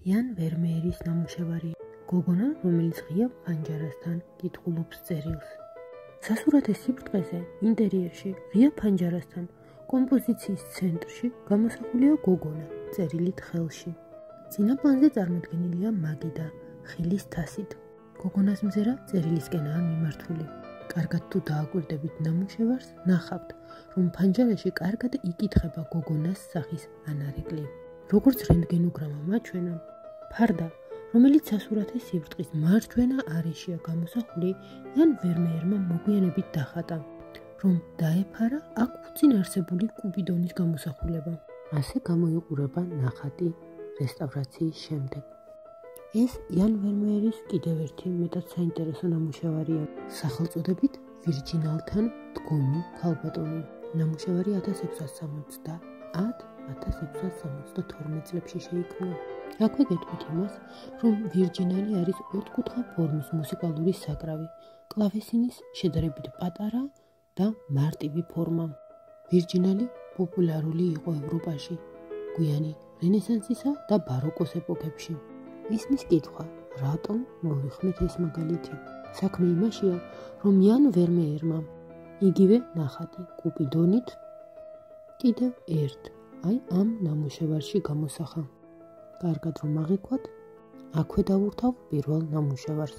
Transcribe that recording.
იან ვერმეერის ნამუშევარი გოგონა, რომელიც ღია ფანჯარასთან კითხულობს წერილს. სასურათის სიბრტყეზე ინტერიერში ღია ფანჯარასთან კომპოზიციის ცენტრში გამოსახულია გოგონა წერილით ხელში. წინა პლანზე წარმოდგენილია მაგიდა ხილის თასით. გოგონას მზერა წერილისკენაა მიმართული. კარგად თუ დააკვირდებით ნამუშევარს, ნახავთ, რომ ფანჯარაში კარგად იკითხება გოგონას სახის ანარეკლი. როგორც რენტგენოგრამა მაჩვენა, ფარდა, რომელიც სასურათის სიბრტყის მარჯვენა არეშია გამოსახული, იან ვერმეერმა მოგვიანებით დახატა, რომ დაეფარა აქ უწინარსებული კუპიდონის გამოსახულება. ასე გამოიყურება ნახატი რესტავრაციის შემდეგ. ეს იან ვერმეერის კიდევ ერთი მეტად საინტერესო ნამუშევარია, სახელწოდებით ვირჯინალთან დგომი ქალბატონი. ნამუშევარი 1670-1672 წლებში შეიქმნა. აქვე გეტყვით იმას, რომ ვირჯინალი არის ოთხკუთხა ფორმის მუსიკალური საკრავი, კლავესინის შედარებით პატარა და მარტივი ფორმა. ვირჯინალი პოპულარული იყო ევროპაში, გვიანი რენესანსისა და ბაროკოს ეპოქებში. ისმის კითხვა, რატომ მოვიხმეთ ეს მაგალითი? საქმე იმაშია, რომ იან ვერმეერმა იგივე ნახატი კუპიდონით კიდევ აი ამ ნამუშევარში გამოსახა. კარგად რომ აღიქვათ, აქვე დავურთავ პირველ ნამუშევარს.